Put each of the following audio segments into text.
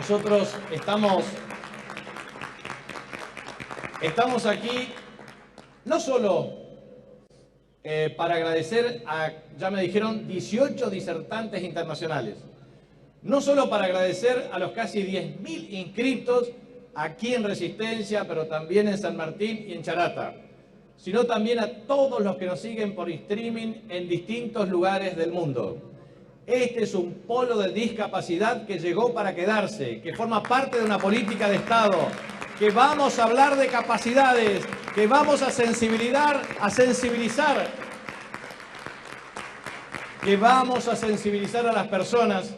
Nosotros estamos aquí no solo para agradecer a, ya me dijeron, 18 disertantes internacionales, no solo para agradecer a los casi 10.000 inscritos aquí en Resistencia, pero también en San Martín y en Charata, sino también a todos los que nos siguen por streaming en distintos lugares del mundo. Este es un polo de discapacidad que llegó para quedarse, que forma parte de una política de Estado, que vamos a hablar de capacidades, que vamos a sensibilizar, que vamos a sensibilizar a las personas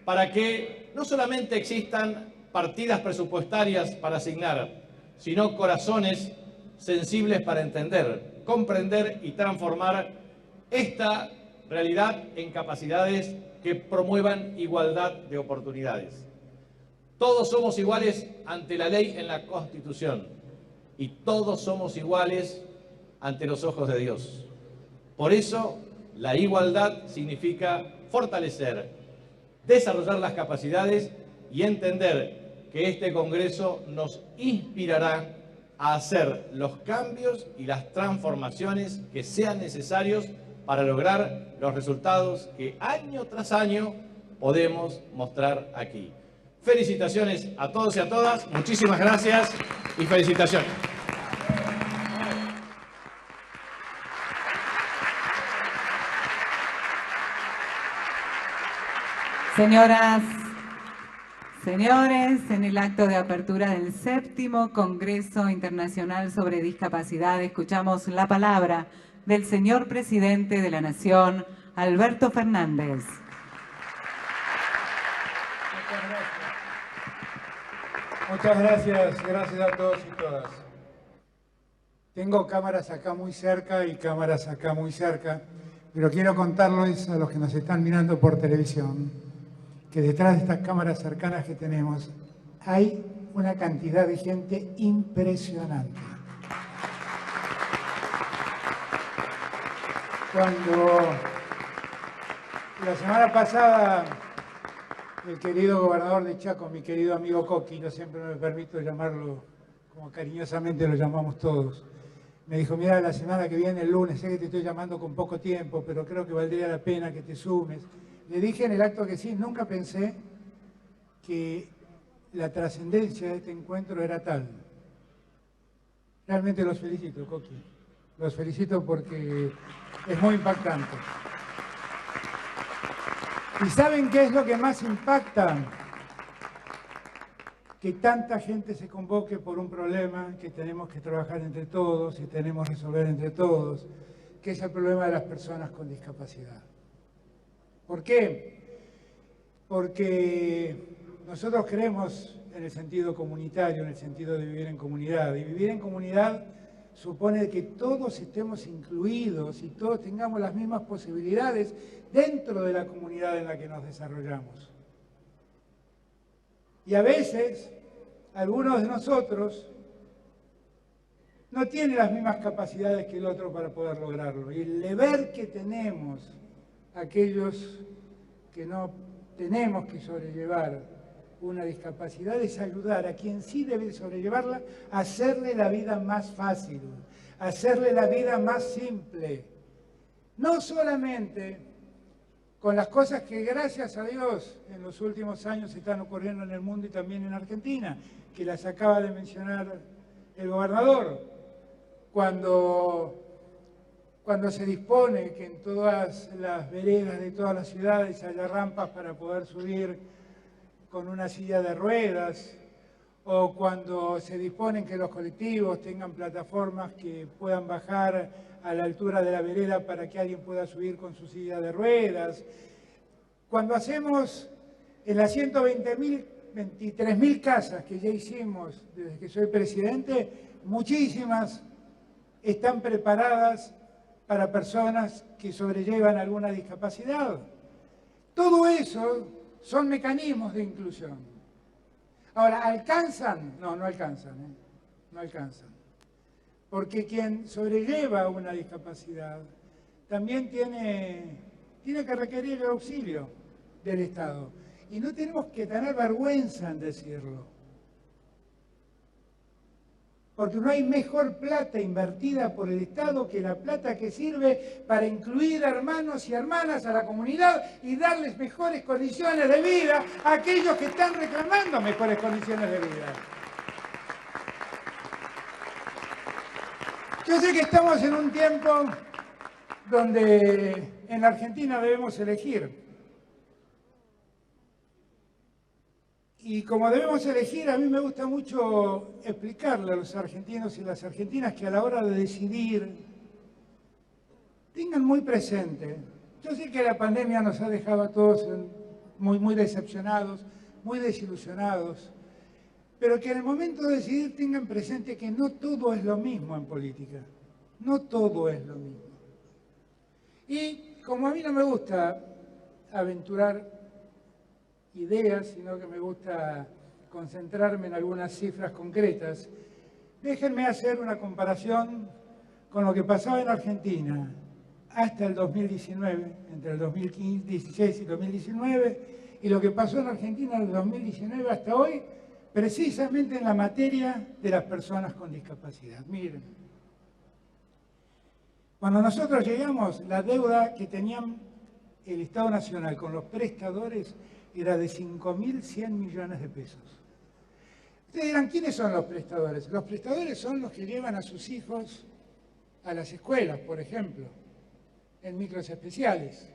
para que no solamente existan partidas presupuestarias para asignar, sino corazones sensibles para entender, comprender y transformar esta realidad en capacidades que promuevan igualdad de oportunidades. Todos somos iguales ante la ley en la Constitución y todos somos iguales ante los ojos de Dios. Por eso, la igualdad significa fortalecer, desarrollar las capacidades y entender que este Congreso nos inspirará a hacer los cambios y las transformaciones que sean necesarios para lograr los resultados que año tras año podemos mostrar aquí. Felicitaciones a todos y a todas, muchísimas gracias y felicitaciones. Señoras, señores, en el acto de apertura del 7º Congreso Internacional sobre Discapacidad, escuchamos la palabra del señor Presidente de la Nación, Alberto Fernández. Muchas gracias. Gracias a todos y todas. Tengo cámaras acá muy cerca y cámaras acá muy cerca, pero quiero contarles a los que nos están mirando por televisión que detrás de estas cámaras cercanas que tenemos hay una cantidad de gente impresionante. Cuando la semana pasada el querido gobernador de Chaco, mi querido amigo Coqui, yo siempre me permito llamarlo como cariñosamente lo llamamos todos, me dijo, mira, la semana que viene, el lunes, sé que te estoy llamando con poco tiempo, pero creo que valdría la pena que te sumes. Le dije en el acto que sí, nunca pensé que la trascendencia de este encuentro era tal. Realmente los felicito, Coqui. Los felicito porque es muy impactante. ¿Y saben qué es lo que más impacta? Que tanta gente se convoque por un problema que tenemos que trabajar entre todos y tenemos que resolver entre todos, que es el problema de las personas con discapacidad. ¿Por qué? Porque nosotros creemos en el sentido comunitario, en el sentido de vivir en comunidad. Y vivir en comunidad supone que todos estemos incluidos y todos tengamos las mismas posibilidades dentro de la comunidad en la que nos desarrollamos. Y a veces, algunos de nosotros no tienen las mismas capacidades que el otro para poder lograrlo. Y el deber que tenemos aquellos que no tenemos que sobrellevar una discapacidad es ayudar a quien sí debe sobrellevarla, a hacerle la vida más fácil, a hacerle la vida más simple. No solamente con las cosas que gracias a Dios en los últimos años están ocurriendo en el mundo y también en Argentina, que las acaba de mencionar el gobernador, cuando se dispone que en todas las veredas de todas las ciudades haya rampas para poder subir con una silla de ruedas, o cuando se disponen que los colectivos tengan plataformas que puedan bajar a la altura de la vereda para que alguien pueda subir con su silla de ruedas. Cuando hacemos en las 23.000 casas que ya hicimos desde que soy presidente, muchísimas están preparadas para personas que sobrellevan alguna discapacidad. Todo eso son mecanismos de inclusión. Ahora, ¿alcanzan? No, no alcanzan, no alcanzan. Porque quien sobrelleva una discapacidad también tiene que requerir el auxilio del Estado. Y no tenemos que tener vergüenza en decirlo. Porque no hay mejor plata invertida por el Estado que la plata que sirve para incluir hermanos y hermanas a la comunidad y darles mejores condiciones de vida a aquellos que están reclamando mejores condiciones de vida. Yo sé que estamos en un tiempo donde en la Argentina debemos elegir. Y como debemos elegir, a mí me gusta mucho explicarle a los argentinos y las argentinas que a la hora de decidir tengan muy presente. Yo sé que la pandemia nos ha dejado a todos muy decepcionados, muy desilusionados, pero que en el momento de decidir tengan presente que no todo es lo mismo en política. No todo es lo mismo. Y como a mí no me gusta aventurar ideas, sino que me gusta concentrarme en algunas cifras concretas, déjenme hacer una comparación con lo que pasaba en Argentina hasta el 2019, entre el 2016 y 2019, y lo que pasó en Argentina del 2019 hasta hoy, precisamente en la materia de las personas con discapacidad. Miren, cuando nosotros llegamos, la deuda que tenían el Estado Nacional con los prestadores era de 5.100 millones de pesos. Ustedes dirán, ¿quiénes son los prestadores? Los prestadores son los que llevan a sus hijos a las escuelas, por ejemplo, en micros especiales.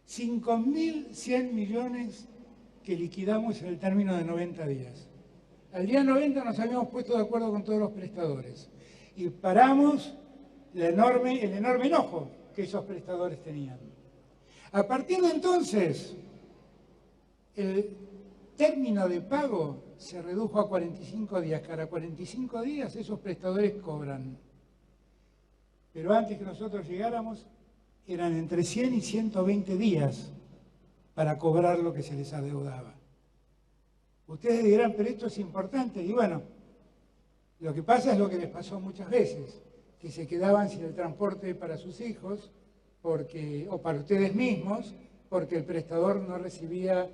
5.100 millones que liquidamos en el término de 90 días. Al día 90 nos habíamos puesto de acuerdo con todos los prestadores y paramos el enorme enojo que esos prestadores tenían. A partir de entonces, el término de pago se redujo a 45 días. Cada 45 días esos prestadores cobran. Pero antes que nosotros llegáramos, eran entre 100 y 120 días para cobrar lo que se les adeudaba. Ustedes dirán, pero esto es importante. Y bueno, lo que pasa es lo que les pasó muchas veces, que se quedaban sin el transporte para sus hijos, o para ustedes mismos, porque el prestador no recibía,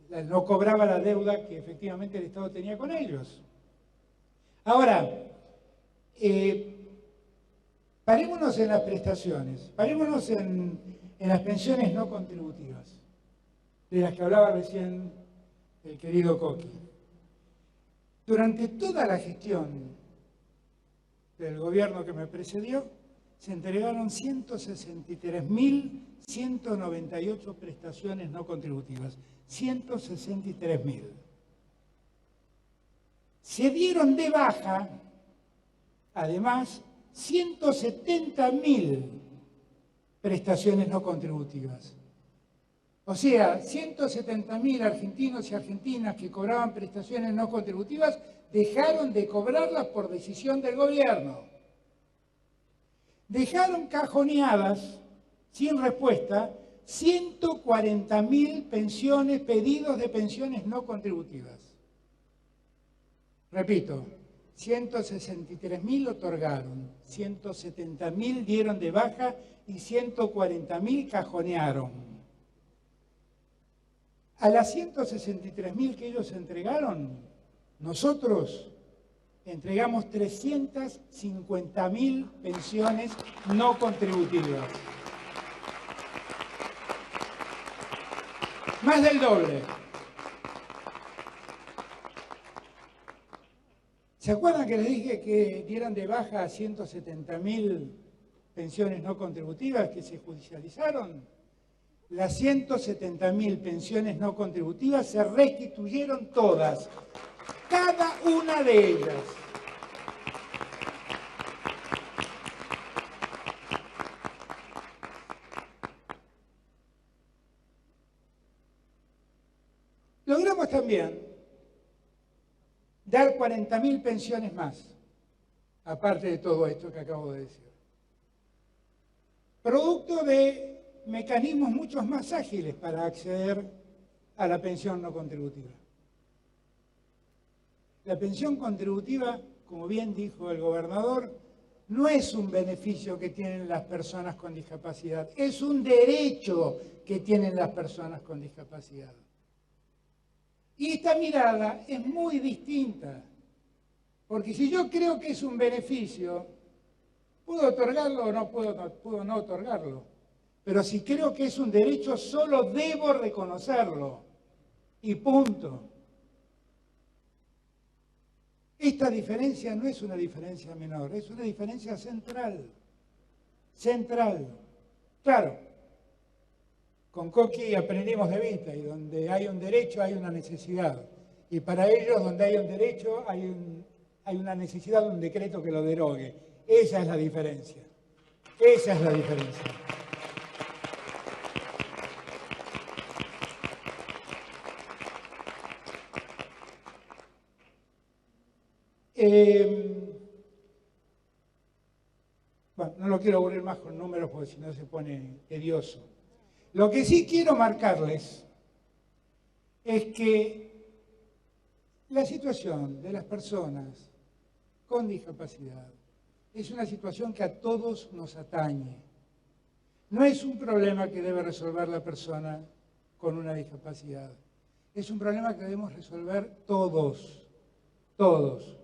no cobraba la deuda que efectivamente el Estado tenía con ellos. Ahora, parémonos en las prestaciones, parémonos en las pensiones no contributivas, de las que hablaba recién el querido Coqui. Durante toda la gestión del gobierno que me precedió, se entregaron 163.198 prestaciones no contributivas. 163.000. Se dieron de baja, además, 170.000 prestaciones no contributivas. O sea, 170.000 argentinos y argentinas que cobraban prestaciones no contributivas dejaron de cobrarlas por decisión del gobierno. Dejaron cajoneadas, sin respuesta, 140.000 pedidos de pensiones no contributivas. Repito, 163.000 otorgaron, 170.000 dieron de baja y 140.000 cajonearon. A las 163.000 que ellos entregaron, nosotros entregamos 350.000 pensiones no contributivas. Más del doble. ¿Se acuerdan que les dije que dieran de baja a 170.000 pensiones no contributivas que se judicializaron? Las 170.000 pensiones no contributivas se restituyeron todas. Cada una de ellas. Logramos también dar 40.000 pensiones más, aparte de todo esto que acabo de decir. Producto de mecanismos mucho más ágiles para acceder a la pensión no contributiva. La pensión contributiva, como bien dijo el gobernador, no es un beneficio que tienen las personas con discapacidad, es un derecho que tienen las personas con discapacidad. Y esta mirada es muy distinta, porque si yo creo que es un beneficio, puedo otorgarlo o no puedo no otorgarlo. Pero si creo que es un derecho, solo debo reconocerlo. Y punto. Esta diferencia no es una diferencia menor, es una diferencia central. Central. Claro, con Coqui aprendimos de vista, y donde hay un derecho hay una necesidad. Y para ellos, donde hay un derecho, hay una necesidad de un decreto que lo derogue. Esa es la diferencia. Esa es la diferencia. Bueno, no lo quiero aburrir más con números porque si no se pone tedioso. Lo que sí quiero marcarles es que la situación de las personas con discapacidad es una situación que a todos nos atañe. No es un problema que debe resolver la persona con una discapacidad. Es un problema que debemos resolver todos, todos.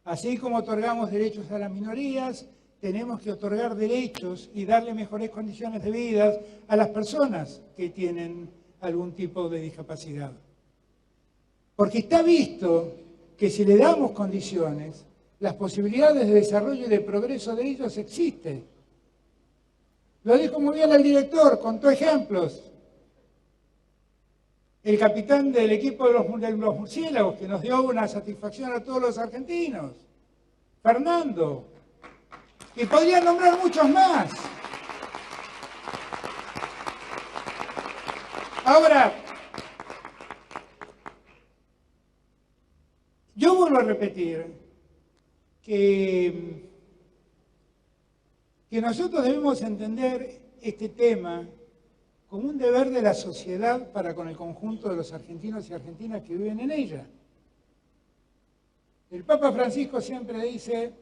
Así como otorgamos derechos a las minorías, tenemos que otorgar derechos y darle mejores condiciones de vida a las personas que tienen algún tipo de discapacidad. Porque está visto que si le damos condiciones, las posibilidades de desarrollo y de progreso de ellos existen. Lo dijo muy bien el director, contó ejemplos. El capitán del equipo de los murciélagos, que nos dio una satisfacción a todos los argentinos. Fernando. Y podría nombrar muchos más. Ahora, yo vuelvo a repetir que nosotros debemos entender este tema como un deber de la sociedad para con el conjunto de los argentinos y argentinas que viven en ella. El Papa Francisco siempre dice,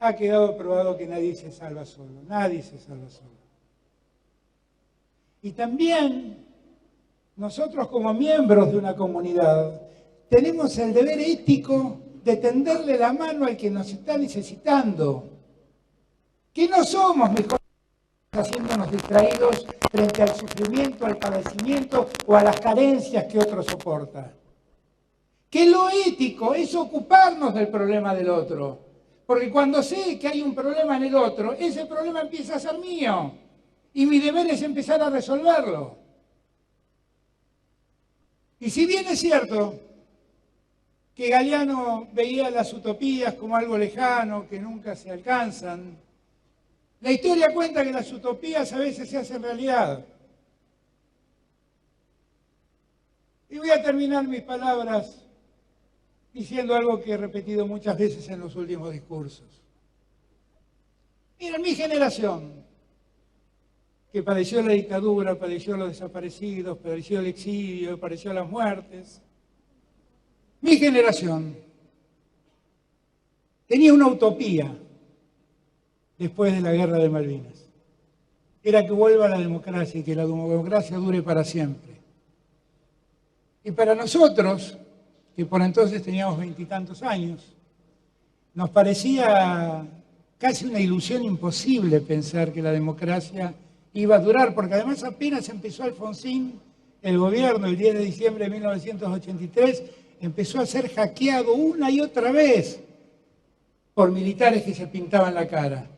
ha quedado probado que nadie se salva solo, nadie se salva solo. Y también nosotros como miembros de una comunidad tenemos el deber ético de tenderle la mano al que nos está necesitando, que no somos mejores haciéndonos distraídos frente al sufrimiento, al padecimiento o a las carencias que otro soporta. Que lo ético es ocuparnos del problema del otro. Porque cuando sé que hay un problema en el otro, ese problema empieza a ser mío. Y mi deber es empezar a resolverlo. Y si bien es cierto que Galeano veía las utopías como algo lejano, que nunca se alcanzan, la historia cuenta que las utopías a veces se hacen realidad. Y voy a terminar mis palabras diciendo algo que he repetido muchas veces en los últimos discursos. Miren, mi generación, que padeció la dictadura, padeció los desaparecidos, padeció el exilio, padeció las muertes, mi generación tenía una utopía después de la Guerra de Malvinas. Era que vuelva la democracia y que la democracia dure para siempre. Y para nosotros, que por entonces teníamos 20 y tantos años, nos parecía casi una ilusión imposible pensar que la democracia iba a durar, porque además apenas empezó Alfonsín, el gobierno, el 10 de diciembre de 1983, empezó a ser hackeado una y otra vez por militares que se pintaban la cara.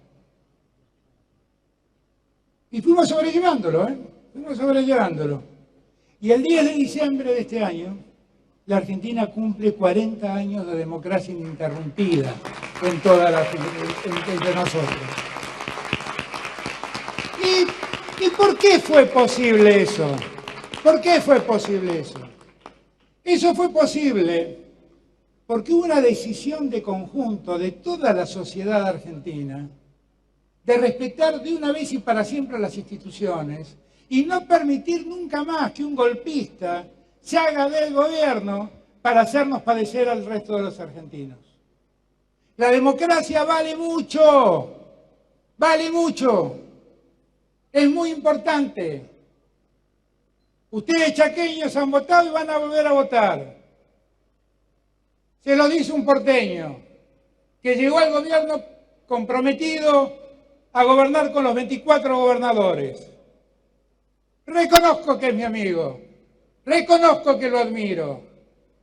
Y fuimos sobrellevándolo, fuimos sobrellevándolo. Y el 10 de diciembre de este año, la Argentina cumple 40 años de democracia ininterrumpida entre nosotros. ¿Y por qué fue posible eso? ¿Por qué fue posible eso? Eso fue posible porque hubo una decisión de conjunto de toda la sociedad argentina de respetar de una vez y para siempre las instituciones y no permitir nunca más que un golpista se haga del gobierno para hacernos padecer al resto de los argentinos. La democracia vale mucho, vale mucho, es muy importante. Ustedes chaqueños han votado y van a volver a votar. Se lo dice un porteño que llegó al gobierno comprometido a gobernar con los 24 gobernadores. Reconozco que es mi amigo, reconozco que lo admiro,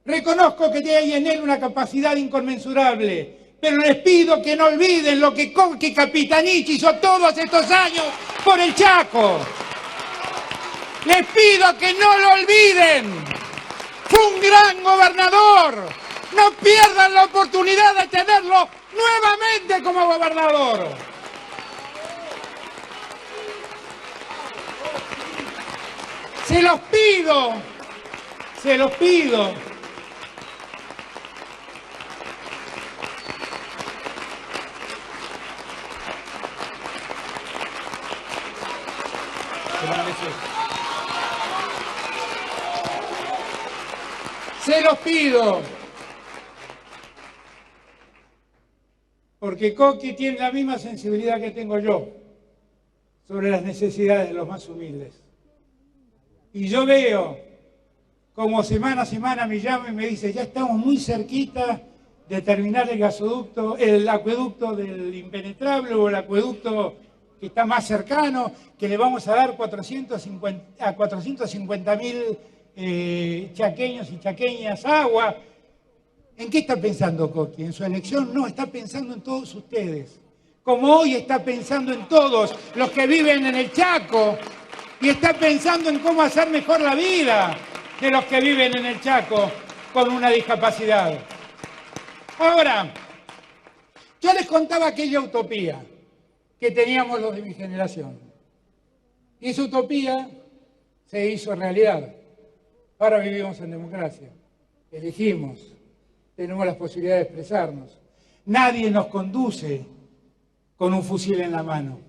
reconozco que hay en él una capacidad inconmensurable, pero les pido que no olviden lo que Coqui Capitanich hizo todos estos años por el Chaco. Les pido que no lo olviden. Fue un gran gobernador. No pierdan la oportunidad de tenerlo nuevamente como gobernador. Se los pido, se los pido. Se los pido. Porque Coqui tiene la misma sensibilidad que tengo yo sobre las necesidades de los más humildes. Y yo veo como semana a semana me llama y me dice, ya estamos muy cerquita de terminar el gasoducto, el acueducto del Impenetrable o el acueducto que está más cercano, que le vamos a dar a 450.000 chaqueños y chaqueñas agua. ¿En qué está pensando Coqui? ¿En su elección? No, está pensando en todos ustedes. Como hoy está pensando en todos los que viven en el Chaco y está pensando en cómo hacer mejor la vida de los que viven en el Chaco con una discapacidad. Ahora, yo les contaba aquella utopía que teníamos los de mi generación. Y esa utopía se hizo realidad. Ahora vivimos en democracia. Elegimos. Tenemos las posibilidades de expresarnos. Nadie nos conduce con un fusil en la mano.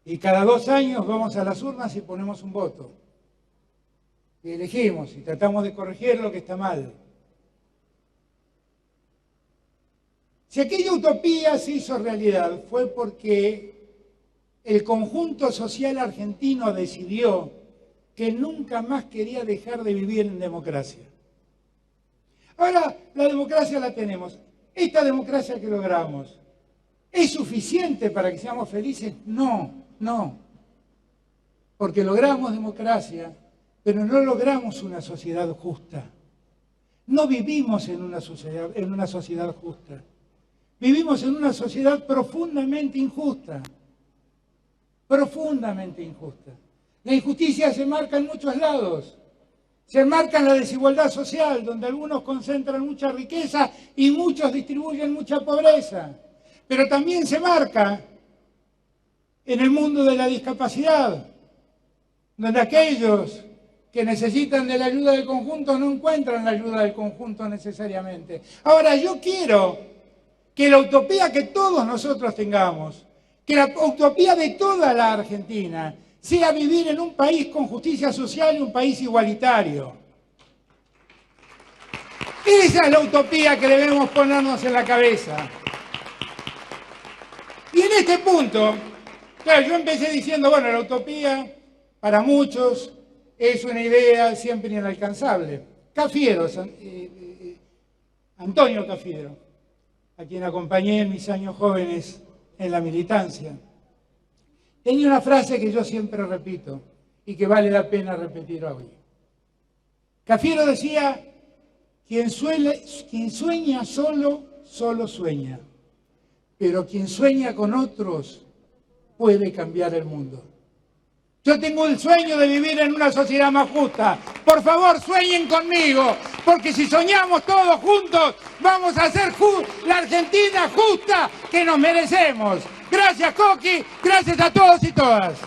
Y cada 2 años vamos a las urnas y ponemos un voto. Y elegimos y tratamos de corregir lo que está mal. Si aquella utopía se hizo realidad fue porque el conjunto social argentino decidió que nunca más quería dejar de vivir en democracia. Ahora la democracia la tenemos. ¿Esta democracia que logramos es suficiente para que seamos felices? No, no. Porque logramos democracia, pero no logramos una sociedad justa. No vivimos en una sociedad justa. Vivimos en una sociedad profundamente injusta. Profundamente injusta. La injusticia se marca en muchos lados. Se marca en la desigualdad social, donde algunos concentran mucha riqueza y muchos distribuyen mucha pobreza. Pero también se marca en el mundo de la discapacidad, donde aquellos que necesitan de la ayuda del conjunto no encuentran la ayuda del conjunto necesariamente. Ahora, yo quiero que la utopía que todos nosotros tengamos, que la utopía de toda la Argentina, sea vivir en un país con justicia social y un país igualitario. Esa es la utopía que debemos ponernos en la cabeza. Y en este punto, claro, yo empecé diciendo, bueno, la utopía para muchos es una idea siempre inalcanzable. Cafiero, Antonio Cafiero, a quien acompañé en mis años jóvenes en la militancia, tenía una frase que yo siempre repito y que vale la pena repetir hoy. Cafiero decía, quien sueña solo, solo sueña, pero quien sueña con otros puede cambiar el mundo. Yo tengo el sueño de vivir en una sociedad más justa. Por favor, sueñen conmigo, porque si soñamos todos juntos, vamos a hacer la Argentina justa que nos merecemos. Gracias, Coqui. Gracias a todos y todas.